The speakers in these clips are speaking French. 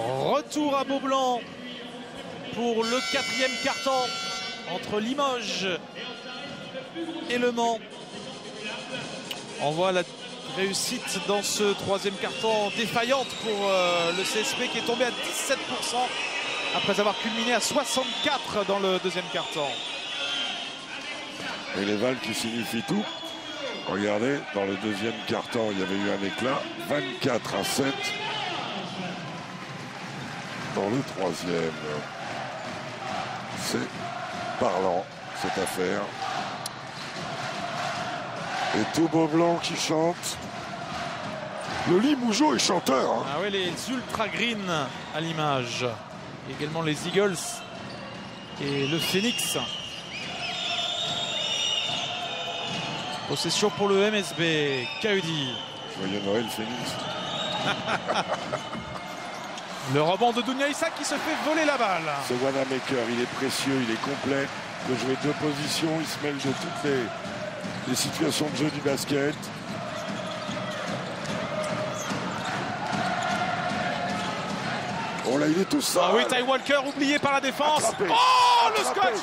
Retour à Beaublanc pour le 4e quart-temps entre Limoges et Le Mans. On voit la réussite dans ce 3e quart-temps défaillante pour le CSP qui est tombé à 17% après avoir culminé à 64 dans le 2e quart-temps. Et les balles qui signifient tout. Regardez, dans le 2e quart-temps, il y avait eu un éclat, 24-7. Dans le 3e, c'est parlant cette affaire. Et tout Beaublanc qui chante. Le Limougeot est chanteur. Hein. Ah oui, les Ultra Green à l'image. Également les Eagles et le Phoenix. Possession pour le MSB. Kaudi. Joyeux Noël, Phoenix. Le rebond de Dounia Issa qui se fait voler la balle. Ce Wanamaker, il est précieux, il est complet. Il peut jouer 2 positions, il se mêle de toutes les situations de jeu du basket. Oh là, il est tout seul. Ah oui, Ty Walker oublié par la défense. Attrapé. Oh, Attrapé. le scotch.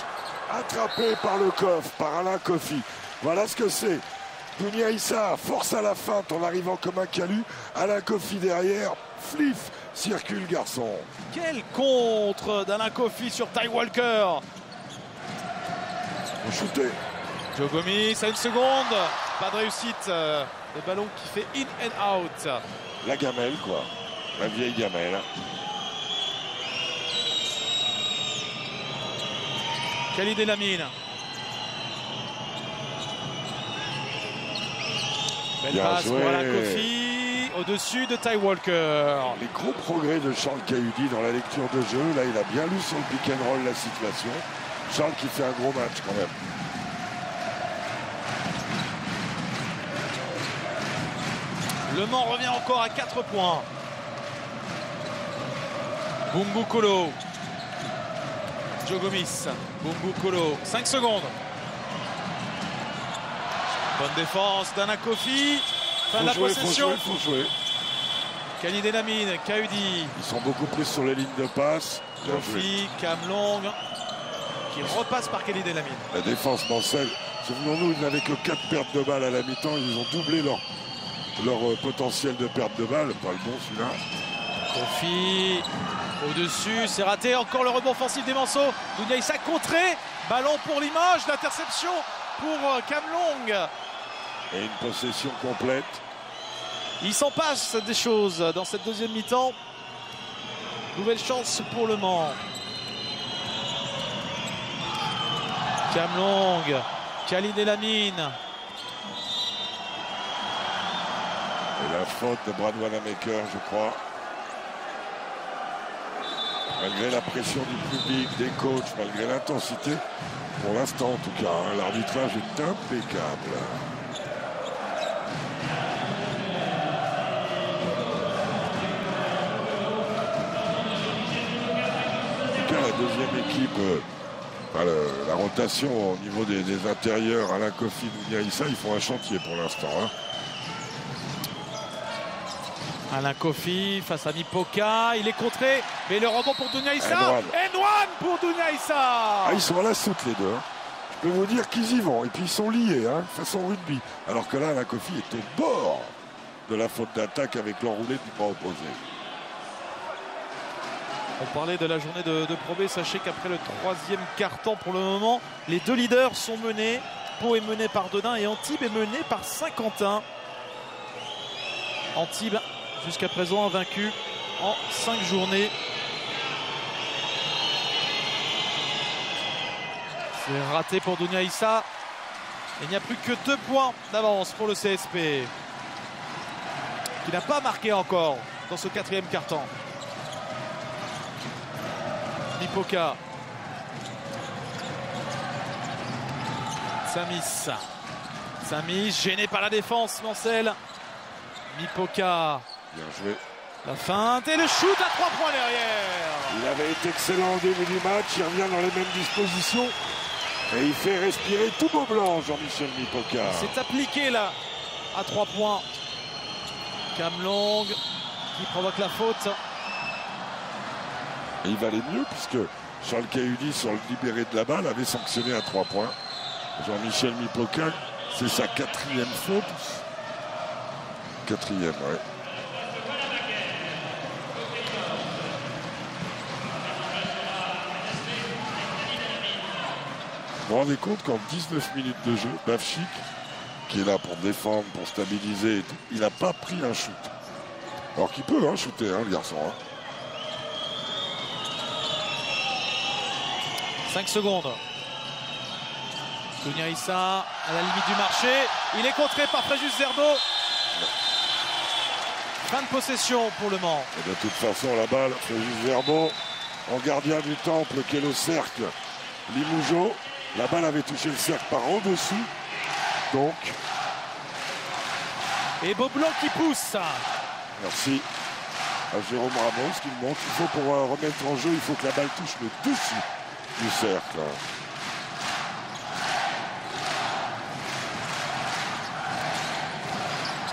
Attrapé par le coffre, par Alain Kofi. Voilà ce que c'est. Dounia Issa force à la feinte en arrivant comme un calu. Alain Kofi derrière, flif, circule garçon. Quel contre d'Alain Kofi sur Ty Walker. Faut shooter. Joe Gomis à 1 seconde. Pas de réussite. Le ballon qui fait in and out. La gamelle, quoi. La vieille gamelle. Khalid Elamine. Belle Bien passe joué. pour Alain Kofi au-dessus de Ty Walker. Les gros progrès de Charles Kaudi dans la lecture de jeu. Là, il a bien lu sur le pick and roll la situation. Charles qui fait un gros match quand même. Le Mans revient encore à 4 points. Bungu Kolo. Joe Gomis. Bungu Kolo. 5 secondes. Bonne défense d'Alain Kofi. Fin de la possession. Faut jouer. Khalid Elamine, Kaudi. Ils sont beaucoup plus sur les lignes de passe. Kofi, Kamlong. Qui repasse par Khalid Elamine. La défense Mancel. Souvenons-nous, ils n'avaient que 4 pertes de balles à la mi-temps. Ils ont doublé leur potentiel de perte de balles. Pas le bon celui-là. Kofi au-dessus, c'est raté. Encore le rebond offensif des Manceaux. Dounia Issa contré. Ballon pour Limoges. L'interception pour Kamlong. Et une possession complète. Il s'en passe des choses dans cette 2e mi-temps. Nouvelle chance pour Le Mans. Kamlong, Khalid Elamine. Et la faute de Brad Wanamaker, je crois. Malgré la pression du public, des coachs, malgré l'intensité, pour l'instant en tout cas, hein, l'arbitrage est impeccable. En tout cas, la 2e équipe, la rotation au niveau des intérieurs, Alain Kofi, Dounia Issa, ils font un chantier pour l'instant. Hein. Alain Kofi face à Mipoka, il est contré, mais le rebond pour Dounia Issa. N1 pour Dounia Issa. Ah, ils sont à la soute les deux. Hein. Je peux vous dire qu'ils y vont. Et puis ils sont liés, hein, façon rugby. Alors que là, Alain Kofi est au bord de la faute d'attaque avec l'enroulé du bras opposé. On parlait de la journée de Pro B. Sachez qu'après le 3e quart-temps pour le moment, les 2 leaders sont menés. Pau est mené par Denain et Antibes est mené par Saint-Quentin. Antibes jusqu'à présent invaincu en 5 journées. C'est raté pour Dounia Issa. Il n'y a plus que 2 points d'avance pour le CSP. Qui n'a pas marqué encore dans ce 4e quart-temps. Mipoka. Samis gêné par la défense, Mancel. Mipoka. Bien joué. La feinte et le shoot à 3 points derrière. Il avait été excellent au début du match. Il revient dans les mêmes dispositions. Et il fait respirer tout Beaublanc, Jean-Michel Mipoka. C'est appliqué là à 3 points. Kamlong qui provoque la faute. Et il valait mieux puisque Charles Cahudy, sur le libéré de la balle, avait sanctionné à 3 points. Jean-Michel Mipoca, c'est sa 4e faute. 4e, ouais. Vous vous rendez compte qu'en 19 minutes de jeu, Bafchik, qui est là pour défendre, pour stabiliser, et tout, il n'a pas pris un shoot. Alors qu'il peut shooter, le garçon. 5 secondes. Dounia Issa à la limite du marché. Il est contré par Fréjus Zerbo. Fin de possession pour le Mans. Et de toute façon, la balle, Fréjus Zerbo, en gardien du temple, qui est le cercle, Limoujo. La balle avait touché le cercle par en dessous. Donc. Et Beaublanc qui pousse. Merci à Jérôme Ramos qui me montre qu'il faut, pour remettre en jeu, il faut que la balle touche le dessus du cercle.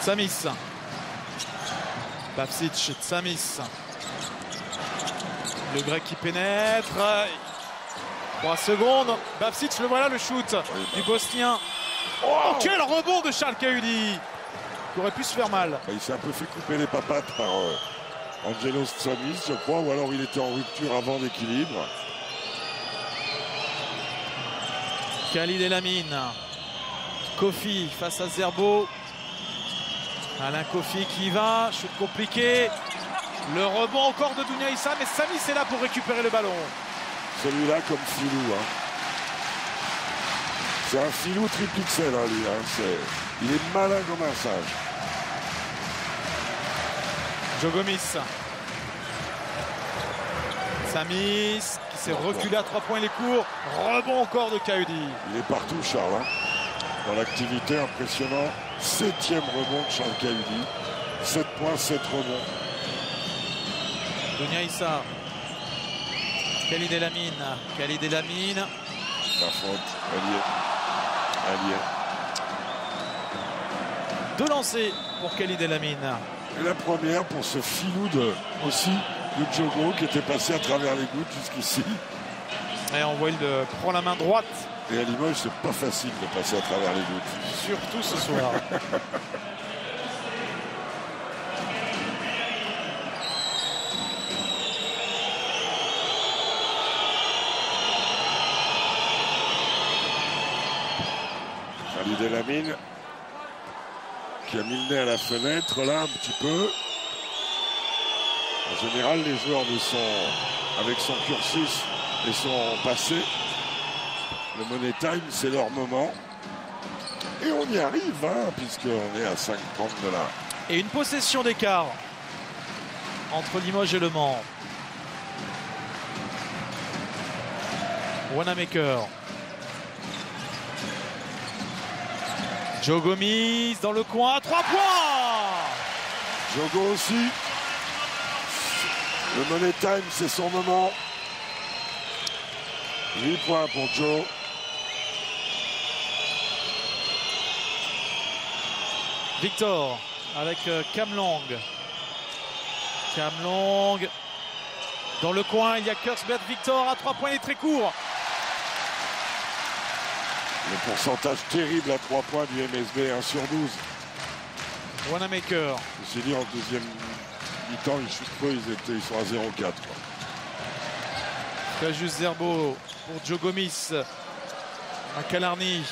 Tsamis. Bafsic, Tsamis. Le grec qui pénètre. 3 secondes. Bafsic, le voilà le shoot du Bosnien. Oh, quel rebond de Charles Cahudy, qui aurait pu se faire mal. Il s'est un peu fait couper les papates par Angelo Tsamis, je crois, ou alors il était en rupture avant d'équilibre. Khalid Elamine. Kofi face à Zerbo. Alain Kofi qui va, shoot compliqué. Le rebond encore de Dounia Issa, mais Tsamis est là pour récupérer le ballon. Celui-là comme filou. C'est un filou triple XL, lui. Il est malin comme un singe. Joe Gomis. Tsamis qui s'est reculé à 3 points, les cours. Rebond encore de Cahudy. Il est partout, Charles. Dans l'activité, impressionnant. 7e rebond de Charles Cahudy. 7 points, 7 rebonds. Dounia Issa. Khalid Elamine. Khalid Elamine. La faute, elle y est. 2 lancers pour Khalid Elamine. Et la première pour ce filou aussi de Djogo qui était passé à travers les gouttes jusqu'ici. Et on voit, il prend la main droite. Et à Limoges, c'est pas facile de passer à travers les gouttes. Surtout ce soir. Khalid Elamine qui a mis le nez à la fenêtre là un petit peu. En général, les joueurs avec son cursus et son passé, le Money Time, c'est leur moment. Et on y arrive, puisqu'on est à 5,30 $. Et une possession d'écart entre Limoges et Le Mans. Wanamaker. Joe Gomis dans le coin, 3 points. Djogo aussi. Le Money Time, c'est son moment. 8 points pour Joe. Victor avec Cam Long. Cam Long dans le coin, il y a Kurzbert. Victor à 3 points, il est très court. Le pourcentage terrible à 3 points du MSB, 1 sur 12. Wanamaker. Je me suis dit en deuxième mi-temps, ils chutent pas, ils sont à 0,4. Fréjus Zerbo pour Joe Gomis. McAlarney.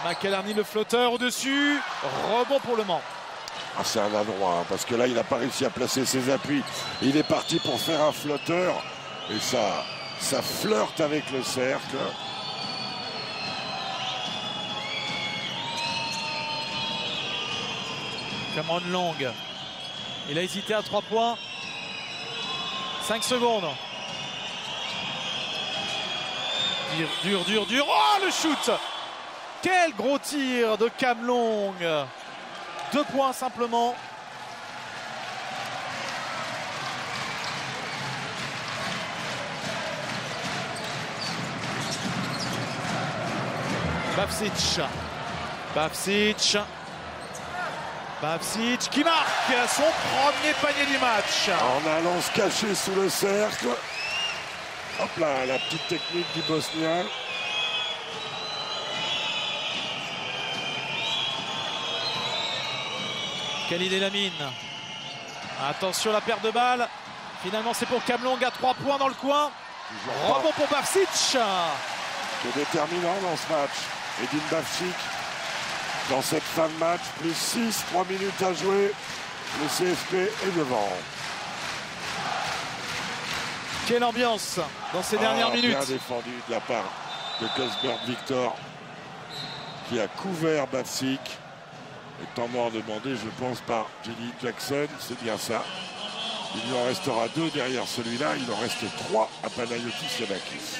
McAlarney, le flotteur au-dessus. Rebond pour Le Mans. C'est un adroit, parce que là, il n'a pas réussi à placer ses appuis. Il est parti pour faire un flotteur. Et ça flirte avec le cercle. Cameron Long. Il a hésité à 3 points. 5 secondes. Dur. Oh, le shoot! Quel gros tir de Cam Long. 2 points simplement. Bafsic. Bavšić qui marque son premier panier du match. En allant se cacher sous le cercle. Hop là, la petite technique du Bosnien. Khalid Elamine. Attention la perte de balle. Finalement c'est pour Kamlong à 3 points dans le coin. Rebond pour Bavšić. C'est déterminant dans ce match. Edin Bavšić dans cette fin de match. Plus 6, 3 minutes à jouer. Le CFP est devant. Quelle ambiance dans ces dernières minutes. Bien défendu de la part de Cosberg Victor qui a couvert Bavšić. Et temps mort demandé, je pense, par Jenny Jackson. C'est bien ça. Il lui en restera 2 derrière celui-là. Il en reste 3 à Panayotis Giannakis.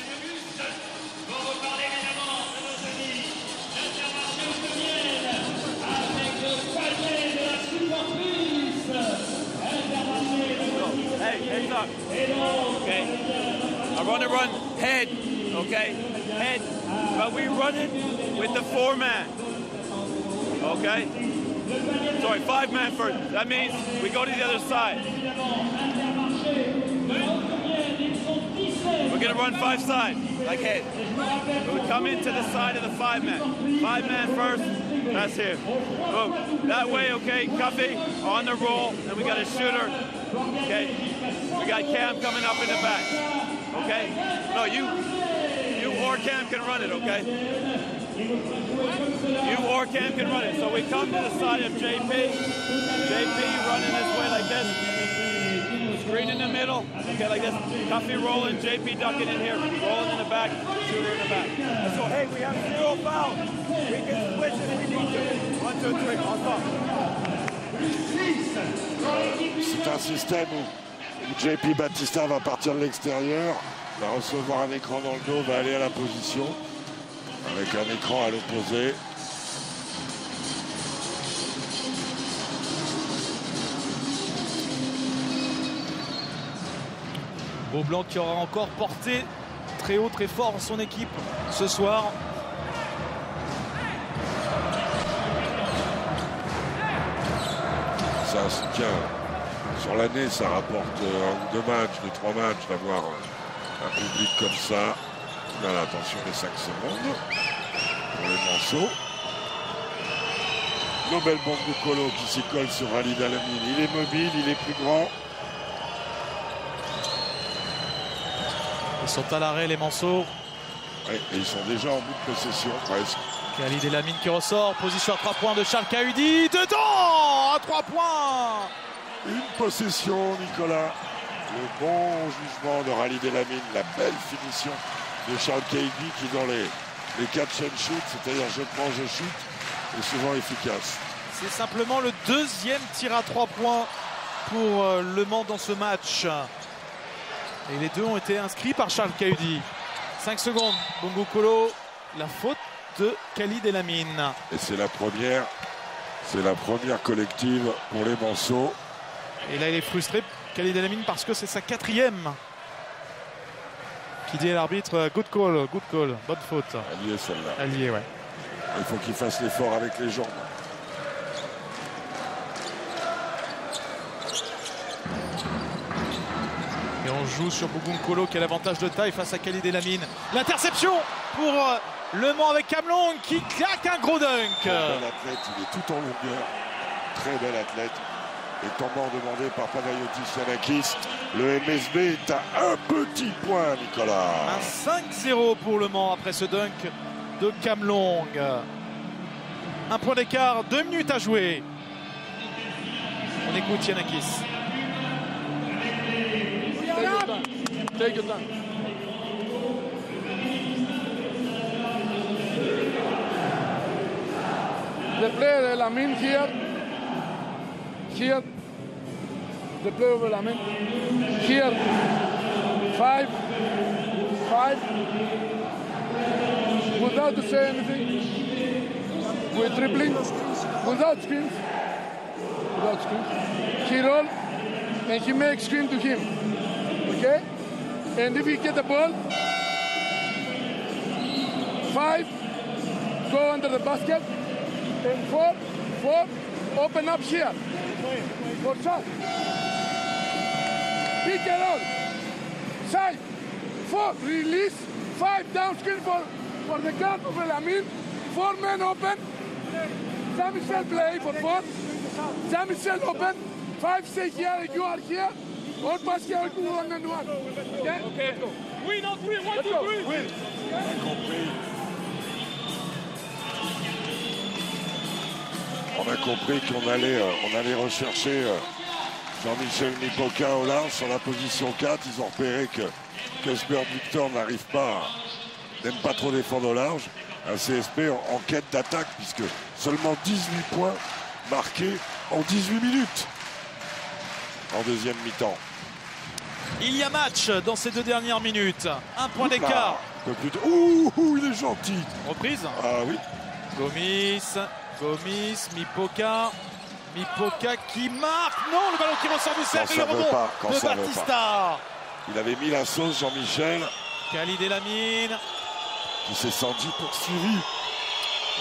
Heads up. Okay. I want to run head. Okay. Head. But we run it with the 4-man. Okay. Sorry, 5-man first. That means we go to the other side. We're going to run 5 sides, like head. We come into the side of the 5-man. 5-man first. That's here. Boom. That way, okay, Cuffy on the roll. And we got a shooter. Okay. We got Cam coming up in the back. Okay. No, you or Cam can run it, okay? You or Cam can run it. So we come to the side of JP. JP running this way like this. Screen in the middle. Okay, like this. Cuffy rolling, JP ducking in here. Rolling in the back, shooter in the back. So, hey, we have 0 fouls. We can switch if we need to. 1, 2, 3, on top. C'est un système où JP Batista va partir de l'extérieur, va recevoir un écran dans le dos, va aller à la position avec un écran à l'opposé. Beaublanc qui aura encore porté très haut, très fort son équipe ce soir. C'est un soutien. Sur l'année, ça rapporte 1 ou 2 matchs, 2, 3 matchs d'avoir un public comme ça. Là, attention, les 5 secondes pour les Manceaux. Nobel Bangukolo qui s'y colle sur Khalid Elamine. Il est mobile, il est plus grand. Ils sont à l'arrêt les Manceaux. Ouais, et ils sont déjà en bout de possession presque. Khalid Elamine qui ressort. Position à 3 points de Charles Kahudi. Dedans à 3 points. Une possession, Nicolas. Le bon jugement de Khalid Elamine. La belle finition de Charles Kahudi qui dans les catch and shoot, c'est-à-dire je prends, je shoot, est souvent efficace. C'est simplement le 2e tir à 3 points pour Le Mans dans ce match. Et les 2 ont été inscrits par Charles Kahudi. 5 secondes. Bangukolo, la faute de Khalid Elamine. Et c'est la première collective pour les Manceaux. Et là, il est frustré, Khalid Elamine, parce que c'est sa 4e. Qui dit à l'arbitre, good call, bonne faute. Allié celle-là. Allié, ouais. Il faut qu'il fasse l'effort avec les jambes. Et on joue sur Bangukolo qui a l'avantage de taille face à Khalid Elamine. L'interception pour Le Mans avec Kamlong qui claque un gros dunk. Très bel athlète, il est tout en longueur. Très bel athlète. Et temps mort demandé par Panayotis Giannakis. Le MSB est à un petit point, Nicolas. Un 5-0 pour Le Mans après ce dunk de Kamlong. 1 point d'écart, 2 minutes à jouer. On écoute Giannakis. Take your time. The player Elamine here. The player of Elamine. Here. 5. Without to say anything. We're dribbling. Without screens. He roll and he makes screen to him. Okay? And if he get the ball, 5, go under the basket, and 4, Open up here. For shot. Pick it on. Side. 4. Release. 5. Down screen for the guard of Lamine. 4 men open. Jean-Michel play for 4. Jean-Michel open. 5 stay here. You are here. All pass here. 1 and 1. Okay? Okay. Let's go. Win on 3. 1, 2, 3. Compris. On a compris qu'on allait rechercher Jean-Michel Mipoca au large sur la position 4. Ils ont repéré que Cuthbert Victor n'arrive pas, n'aime pas trop défendre au large. Un CSP en quête d'attaque, puisque seulement 18 points marqués en 18 minutes en deuxième mi-temps. Il y a match dans ces 2 dernières minutes. 1 point d'écart. Un peu plus tôt. Ouh, il est gentil. Reprise. Ah oui. Gomis, Mipoca qui marque. Non, le ballon qui ressort du cercle et le rebond de Batista. Il avait mis la sauce, Jean-Michel. Khalid Elamine. Qui s'est senti poursuivi.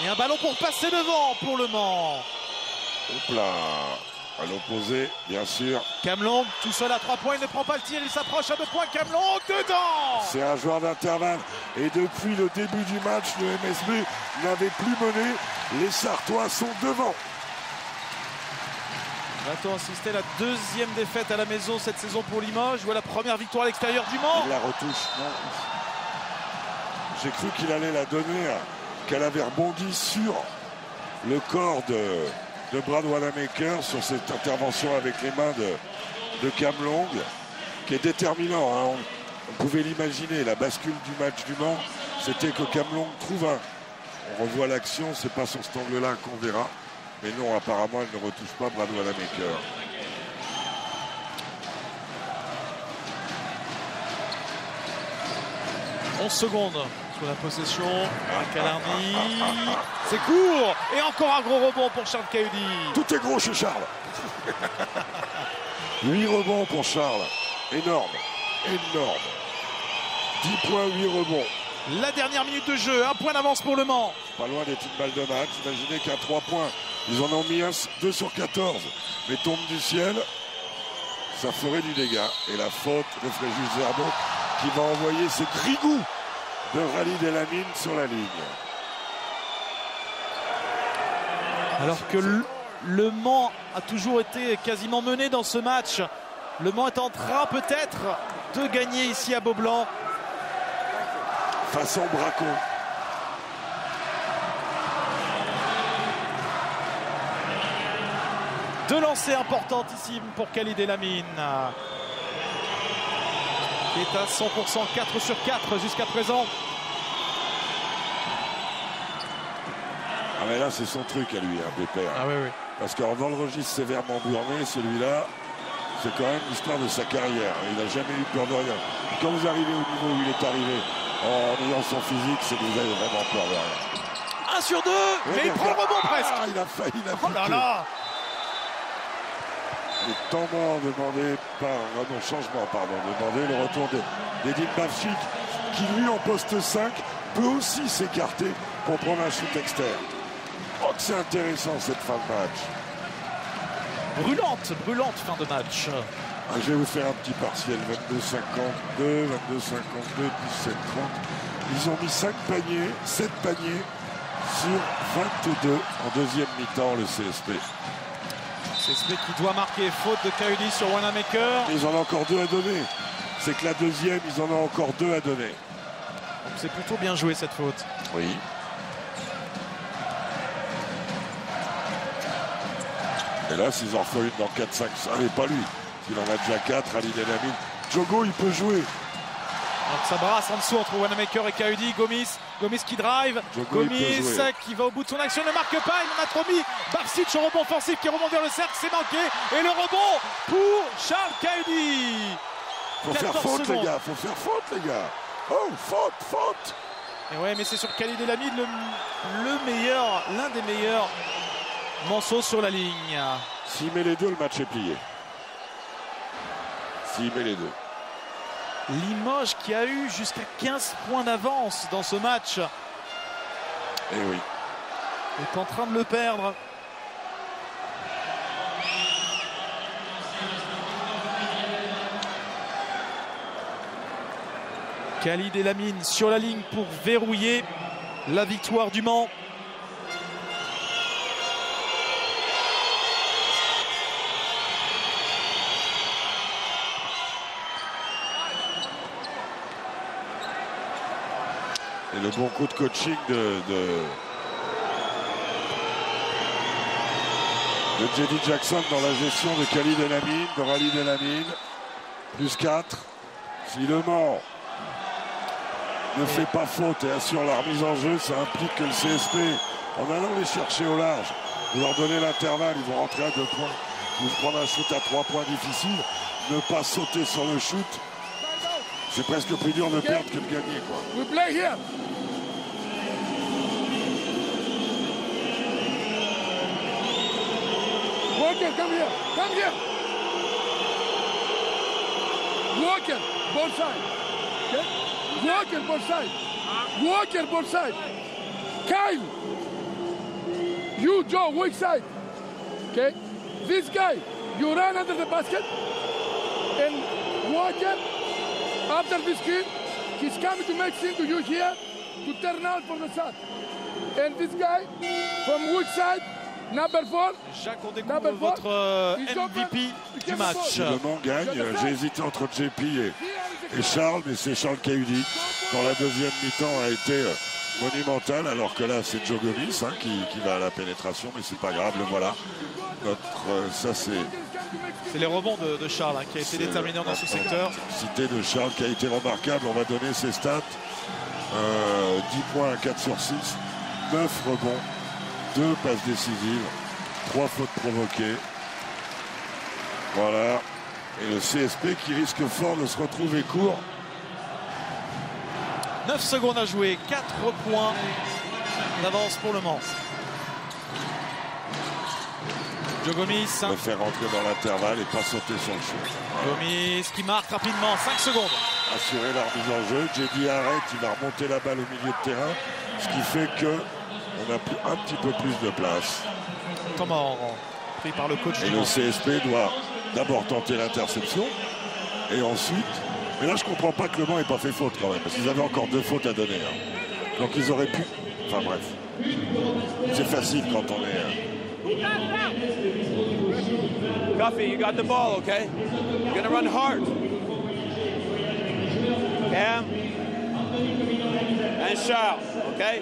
Et un ballon pour passer devant pour Le Mans. Hop là. À l'opposé, bien sûr. Camelong, tout seul à 3 points, il ne prend pas le tir, il s'approche à 2 points. Camelong, dedans. C'est un joueur d'intervalle. Et depuis le début du match, le MSB n'avait plus mené. Les Sartois sont devant. Va-t-on assister à la 2e défaite à la maison cette saison pour Limoges ou à la première victoire à l'extérieur du Mans? Il la retouche, non. J'ai cru qu'il allait la donner, qu'elle avait rebondi sur le corps de Brad Wanamaker sur cette intervention avec les mains de Camelong, qui est déterminant. Hein. On pouvait l'imaginer, la bascule du match du Mans, c'était que Camelong trouve un. On revoit l'action, c'est pas sur cet angle-là qu'on verra. Mais non, apparemment, elle ne retouche pas Brad Wanamaker. « 11 secondes sur la possession. Calarny. C'est court. Et encore un gros rebond pour Charles Cahudy. Tout est gros chez Charles. 8 rebonds pour Charles. Énorme. 10 points, 8 rebonds. La dernière minute de jeu. 1 point d'avance pour Le Mans. Pas loin d'être une balle de match. Imaginez qu'à 3 points, ils en ont mis 2 sur 14. Mais tombe du ciel, ça ferait du dégât. Et la faute de Fréjus Zerbo qui va envoyer ses grigous de Khalid Elamine sur la ligne. Alors que Le Mans a toujours été quasiment mené dans ce match. Le Mans est en train peut-être de gagner ici à Beaublanc. Façon Bracon. Deux lancers importantes ici pour Khalid Elamine. Qui est à 100%, 4 sur 4 jusqu'à présent. Ah mais là c'est son truc à lui, hein, Pépère. Ah oui, oui. Parce que dans le registre sévèrement burné, celui-là, c'est quand même l'histoire de sa carrière. Il n'a jamais eu peur de rien. Quand vous arrivez au niveau où il est arrivé, en ayant son physique, c'est que vous avez vraiment peur de rien. 1 sur 2, mais il prend le rebond presque. Il a failli la Oh là là. Le temps mort demandé par... non, changement, pardon. Demandé le retour d'Edin Bavchik, qui lui, en poste 5, peut aussi s'écarter pour prendre un shoot externe. Oh, que c'est intéressant cette fin de match. Brûlante fin de match. Ah, je vais vous faire un petit partiel. 22-52, 22-52, 17-30. Ils ont mis 5 paniers, 7 paniers sur 22 en deuxième mi-temps, le CSP. CSP qui doit marquer faute de Cahudy sur Wanamaker. Ils en ont encore 2 à donner. C'est que la deuxième, ils en ont encore 2 à donner. Donc c'est plutôt bien joué cette faute. Oui. Et là, s'ils en font une dans 4-5, ça n'est pas lui. Il en a déjà 4, Khalid Elamine. Djogo, il peut jouer. Donc ça brasse en dessous entre Wanamaker et Cahudy. Gomis qui drive. Djogo, Gomis qui va au bout de son action, ne marque pas. Il en a trop mis. Bavsic au rebond offensif qui remonte vers le cercle, c'est manqué. Et le rebond pour Charles Cahudy. Faut faire faute, secondes. Les gars. Faut faire faute, les gars. Oh, faute. Et ouais, mais c'est sur Khalid Elamine l'un des meilleurs Manceau sur la ligne. S'il met les deux, le match est plié. S'il met les deux. Limoges qui a eu jusqu'à 15 points d'avance dans ce match. Eh oui. Est en train de le perdre. Khalid Elamine sur la ligne pour verrouiller la victoire du Mans. Et le bon coup de coaching de J.D. Jackson dans la gestion de Khalid Elamine, de Khalid Elamine. Plus 4. Si le Mans ne fait pas faute et assure la remise en jeu, ça implique que le CSP, en allant les chercher au large, de leur donner l'intervalle, ils vont rentrer à 2 points. Ils vont prendre un shoot à 3 points difficile. Ne pas sauter sur le shoot. C'est presque plus dur de perdre que de gagner, quoi. We play here. Walker, come here. Come here. Walker, both sides. Okay? Walker, both sides. Walker, both sides. Kyle. You, Joe, which side? Okay? This guy, you run under the basket. And Walker, after this kill, he's coming to make sin to you here to turn out for the shot. And this guy, from which side? Number 4. Jacques, on découvre votre MVP du match. Si le Mans gagne, j'ai hésité entre JP et Charles, mais c'est Charles Cahudi. Dans la deuxième mi-temps a été monumental, alors que là c'est Joe Gomis qui va à la pénétration, mais c'est pas grave, le voilà. Ça c'est les rebonds de Charles qui a été déterminant dans ce secteur. Cité de Charles qui a été remarquable, on va donner ses stats. 10 points à 4 sur 6, 9 rebonds, 2 passes décisives, 3 fautes provoquées. Voilà. Et le CSP qui risque fort de se retrouver court. 9 secondes à jouer, 4 points d'avance pour le Mans. Joe Gomis. Va faire rentrer dans l'intervalle et pas sauter sur le shoot. Gomis qui marque rapidement, 5 secondes. Assurer la remise en jeu. JD arrête, il va remonter la balle au milieu de terrain. Ce qui fait qu'on a un petit peu plus de place. Temps mort pris par le coach. Et le CSP doit d'abord tenter l'interception. Et ensuite... Mais là, je comprends pas que le Mans n'ait pas fait faute quand même. Parce qu'ils avaient encore 2 fautes à donner. Hein. Donc ils auraient pu... Enfin bref. C'est facile quand on est... Guffey, you got the ball, okay? You're gonna run hard. Cam and Charles, okay?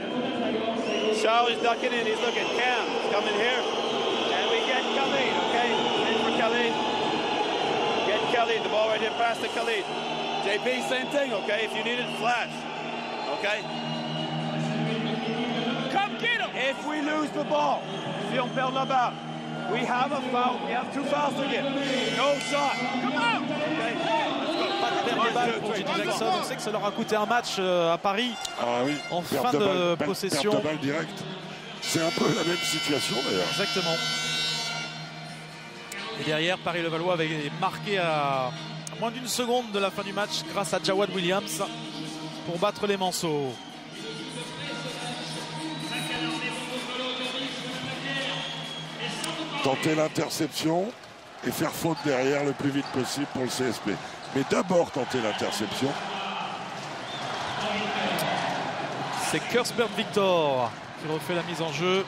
Charles is ducking in, he's looking. Cam is coming here. And we get Khalid, okay? In for Khalid. Get Khalid, the ball right here past to Khalid. JP, same thing, okay? If you need it, flash. Okay? Come get him! If we lose the ball, si on perd la balle, we have a foul. We have 2 fouls to get. No shot. Come on! Okay? Pas de perte de balle pour J.D. Jackson. On sait que ça leur a coûté un match à Paris. Ah oui. En fin de possession. Perte de balle directe. C'est un peu la même situation d'ailleurs. Exactement. Et derrière, Paris-Levallois avait marqué à moins d'1 seconde de la fin du match grâce à Jawad Williams pour battre les Manceaux. Tenter l'interception et faire faute derrière le plus vite possible pour le CSP. Mais d'abord tenter l'interception. C'est Kersberg Victor qui refait la mise en jeu.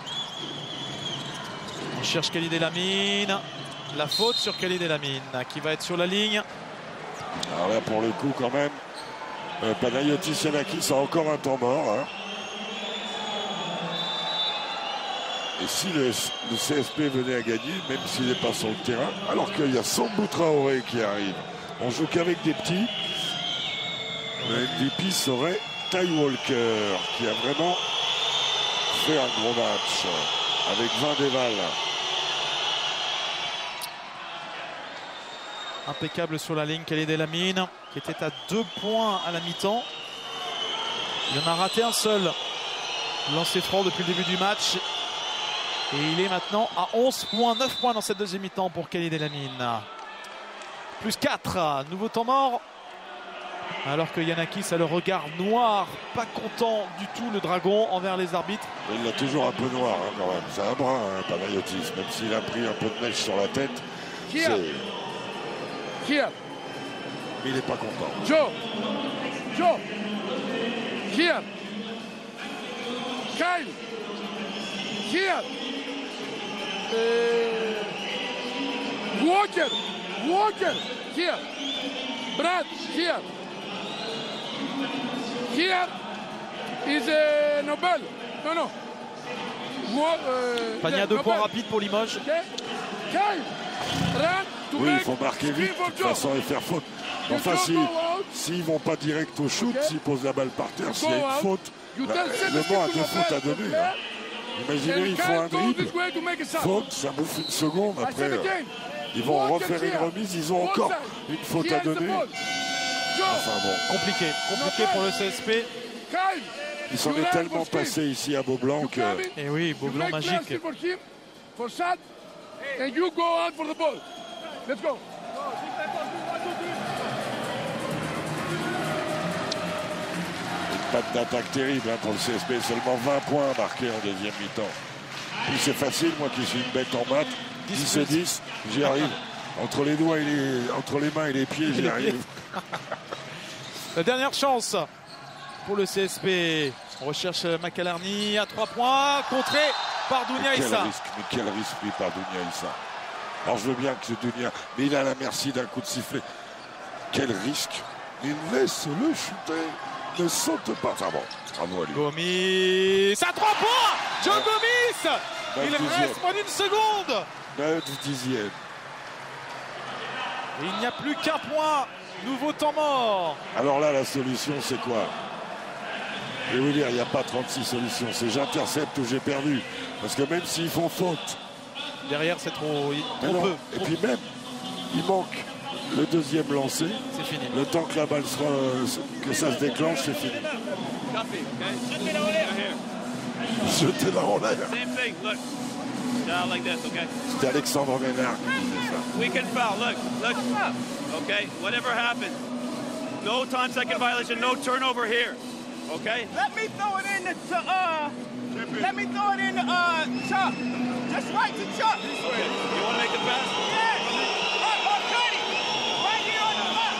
On cherche Khalid Elamine. La faute sur Khalid Elamine qui va être sur la ligne. Alors là pour le coup quand même, Panayotis Yanakis a encore un temps mort. Hein. Et si le CSP venait à gagner, même s'il n'est pas sur le terrain, alors qu'il y a Sambou Traoré qui arrive, on joue qu'avec des petits. Le MVP serait Ty Walker, qui a vraiment fait un gros match avec 20 dévals. Impeccable sur la ligne, Khalid Elamine, qui était à 2 points à la mi-temps. Il en a raté un seul. Lancé franc depuis le début du match. Et il est maintenant à 11 points, 9 points dans cette deuxième mi-temps pour Khalid Elamine. Plus 4, nouveau temps mort. Alors que Yanakis a le regard noir, pas content du tout le dragon envers les arbitres. Il l'a toujours un peu noir hein, quand même. C'est un brun, hein, Panayotis, même s'il a pris un peu de neige sur la tête. Here. Il n'est pas content. Joe, Joe. Here. Kyle. Here. Walker. Walker. Here. Brad. Here. Here is Nobel. No. Panier à 2 points rapide pour Limoges. Okay. Kyle. Run to Oui, il make faut marquer vite, de toute façon, et faire faute. Enfin, s'ils vont pas direct au shoot, s'ils posent la balle par terre, s'il y a une faute, le banc a 2 fautes à donner. Là. Imaginez, ils font un dribble, faute, ça bouffe une seconde. Après, ils vont refaire une remise, ils ont encore une faute à donner. Enfin bon. Compliqué pour le CSP. Il s'en est tellement passé ici à Beaublanc que... Et oui, Beaublanc magique. And you go out for the ball. Let's go. Une patte d'attaque terrible pour le CSP. Seulement 20 points marqués en deuxième mi-temps. Puis c'est facile, moi qui suis une bête en maths. 10 et 10, j'y arrive. Entre les doigts et entre les mains et les pieds, j'y arrive. La dernière chance pour le CSP. On recherche Makalarni à 3 points, contré par Dounia Issa. Mais quel risque pris par Dounia Issa. Alors je veux bien que c'est Dounia, mais il a la merci d'un coup de sifflet. Quel risque. Il laisse-le chuter. Ne saute pas. Enfin bon, bravo à lui. Gomis à 3 points. Joe Gomis. Il reste moins d'une seconde. 9 dixièmes. Et il n'y a plus qu'un point. Nouveau temps mort. Alors là, la solution, c'est quoi? Je vais vous dire, il n'y a pas 36 solutions. C'est j'intercepte ou j'ai perdu. Parce que même s'ils font faute... Derrière, c'est trop peu. Et puis même, il manque le deuxième lancé. C'est fini. Le temps que la balle que ça se déclenche, c'est fini. Jetez-la en l'air. C'était Alexandre Ménard qui disait ça. We can foul. Look. Okay, whatever happens. No time second violation, no turnover here. Okay? Let me throw it in Chuck. Just right to Chuck. You want to make the pass? Yes. Right on Cuddy. Right here on the left.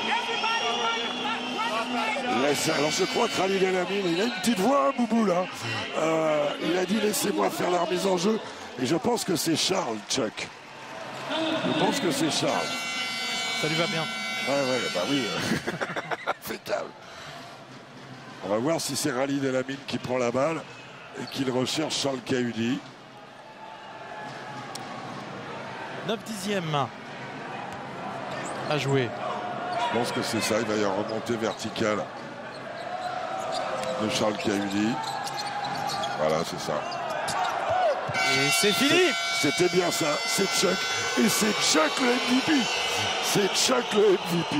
Everybody run the clock. Alors je crois que Khalil El Amin, il a une petite voix, hein, Boubou, là. Il a dit laissez-moi faire la remise en jeu. Et je pense que c'est Charles, Chuck. Je pense que c'est Charles. Ça lui va bien. Ouais, bah oui. Impeccable. On va voir si c'est Khalid El Amin qui prend la balle et qu'il recherche Charles Kahudi. 9 dixièmes à jouer. Je pense que c'est ça. Il va y avoir remontée verticale de Charles Kahudi. Voilà, c'est ça. Et c'est fini. C'était bien ça. C'est Chuck. Et c'est Chuck le MVP. C'est Chuck le MVP.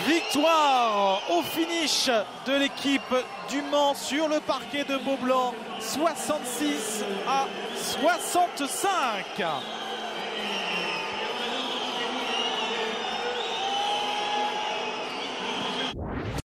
Victoire au finish de l'équipe du Mans sur le parquet de Beaublanc. 66 à 65.